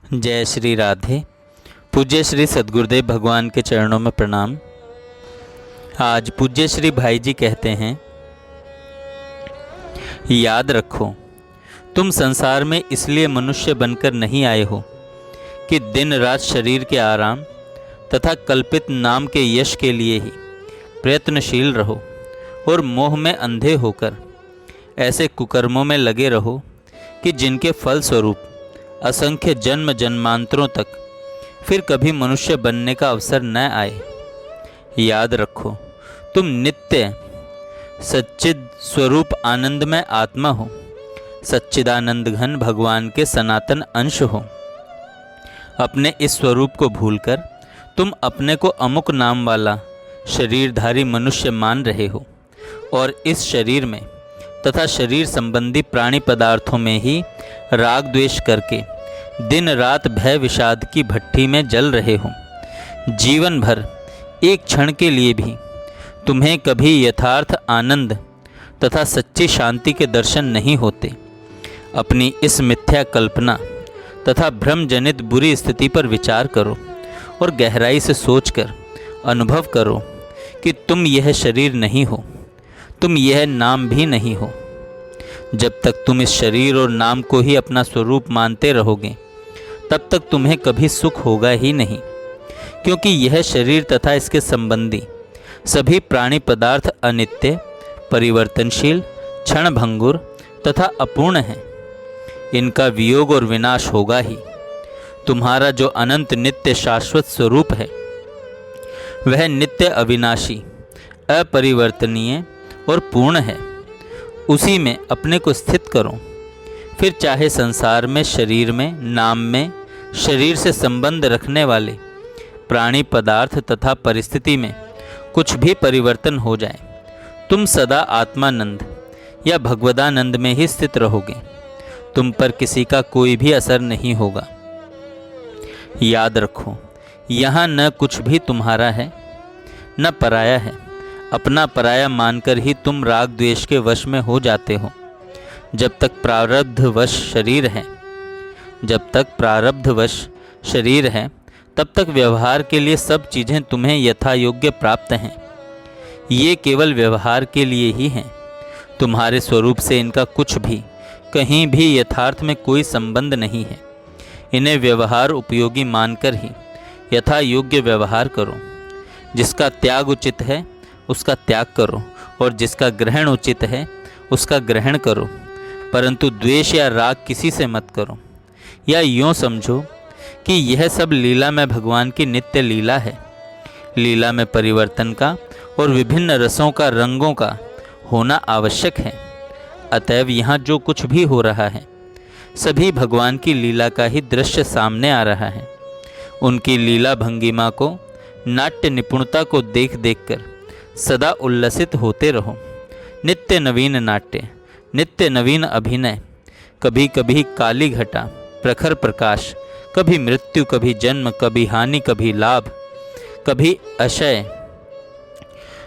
जय श्री राधे। पूज्य श्री सद्गुरुदेव भगवान के चरणों में प्रणाम। आज पूज्य श्री भाई जी कहते हैं, याद रखो तुम संसार में इसलिए मनुष्य बनकर नहीं आए हो कि दिन रात शरीर के आराम तथा कल्पित नाम के यश के लिए ही प्रयत्नशील रहो और मोह में अंधे होकर ऐसे कुकर्मों में लगे रहो कि जिनके फल स्वरूप असंख्य जन्म जन्मांतरों तक फिर कभी मनुष्य बनने का अवसर न आए। याद रखो तुम नित्य सच्चिद स्वरूप आनंदमय आत्मा हो, सच्चिदानंद घन भगवान के सनातन अंश हो। अपने इस स्वरूप को भूलकर तुम अपने को अमुक नाम वाला शरीरधारी मनुष्य मान रहे हो और इस शरीर में तथा शरीर संबंधी प्राणी पदार्थों में ही राग द्वेष करके दिन रात भय विषाद की भट्ठी में जल रहे हो। जीवन भर एक क्षण के लिए भी तुम्हें कभी यथार्थ आनंद तथा सच्ची शांति के दर्शन नहीं होते। अपनी इस मिथ्या कल्पना तथा भ्रम जनित बुरी स्थिति पर विचार करो और गहराई से सोचकर अनुभव करो कि तुम यह शरीर नहीं हो, तुम यह नाम भी नहीं हो। जब तक तुम इस शरीर और नाम को ही अपना स्वरूप मानते रहोगे तब तक तुम्हें कभी सुख होगा ही नहीं, क्योंकि यह शरीर तथा इसके संबंधी सभी प्राणी पदार्थ अनित्य, परिवर्तनशील, क्षणभंगुर तथा अपूर्ण हैं। इनका वियोग और विनाश होगा ही। तुम्हारा जो अनंत नित्य शाश्वत स्वरूप है वह नित्य अविनाशी, अपरिवर्तनीय और पूर्ण है। उसी में अपने को स्थित करो। फिर चाहे संसार में, शरीर में, नाम में, शरीर से संबंध रखने वाले प्राणी पदार्थ तथा परिस्थिति में कुछ भी परिवर्तन हो जाए, तुम सदा आत्मानंद या भगवदानंद में ही स्थित रहोगे। तुम पर किसी का कोई भी असर नहीं होगा। याद रखो, यहाँ न कुछ भी तुम्हारा है न पराया है। अपना पराया मानकर ही तुम राग द्वेष के वश में हो जाते हो। जब तक प्रारब्धवश शरीर है तब तक व्यवहार के लिए सब चीज़ें तुम्हें यथा योग्य प्राप्त हैं। ये केवल व्यवहार के लिए ही हैं। तुम्हारे स्वरूप से इनका कुछ भी कहीं भी यथार्थ में कोई संबंध नहीं है। इन्हें व्यवहार उपयोगी मानकर ही यथा योग्य व्यवहार करो। जिसका त्याग उचित है उसका त्याग करो और जिसका ग्रहण उचित है उसका ग्रहण करो, परंतु द्वेष या राग किसी से मत करो। या यूँ समझो कि यह सब लीला में भगवान की नित्य लीला है। लीला में परिवर्तन का और विभिन्न रसों का, रंगों का होना आवश्यक है। अतएव यहाँ जो कुछ भी हो रहा है सभी भगवान की लीला का ही दृश्य सामने आ रहा है। उनकी लीला भंगिमा को, नाट्य निपुणता को देख देख कर सदा उल्लसित होते रहो। नित्य नवीन नाट्य, नित्य नवीन अभिनय, कभी कभी काली घटा, प्रखर प्रकाश, कभी मृत्यु, कभी जन्म, कभी हानि, कभी लाभ, कभी अक्षय,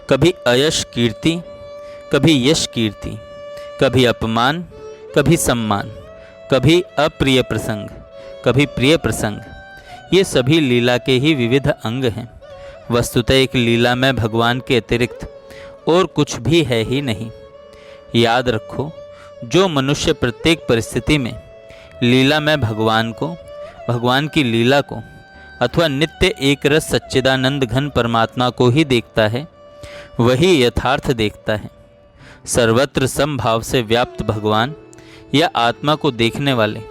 कभी अयश कीर्ति, कभी यश कीर्ति, कभी अपमान, कभी सम्मान, कभी अप्रिय प्रसंग, कभी प्रिय प्रसंग। ये सभी लीला के ही विविध अंग हैं। वस्तुतः एक लीला में भगवान के अतिरिक्त और कुछ भी है ही नहीं। याद रखो, जो मनुष्य प्रत्येक परिस्थिति में लीला में भगवान को, भगवान की लीला को अथवा नित्य एक रस सच्चिदानंद घन परमात्मा को ही देखता है, वही यथार्थ देखता है। सर्वत्र समभाव से व्याप्त भगवान या आत्मा को देखने वाले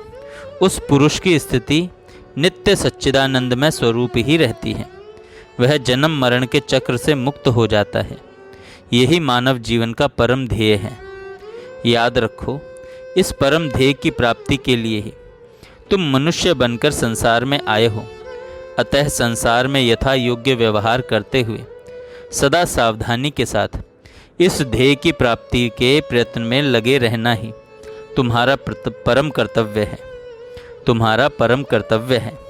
उस पुरुष की स्थिति नित्य सच्चिदानंदमय स्वरूप ही रहती है। वह जन्म मरण के चक्र से मुक्त हो जाता है। यही मानव जीवन का परम ध्येय है। याद रखो, इस परम ध्येय की प्राप्ति के लिए ही तुम मनुष्य बनकर संसार में आए हो। अतः संसार में यथा योग्य व्यवहार करते हुए सदा सावधानी के साथ इस ध्येय की प्राप्ति के प्रयत्न में लगे रहना ही तुम्हारा परम कर्तव्य है।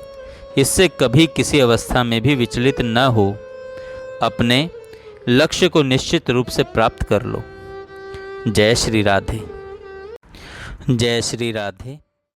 इससे कभी किसी अवस्था में भी विचलित न हो। अपने लक्ष्य को निश्चित रूप से प्राप्त कर लो। जय श्री राधे। जय श्री राधे।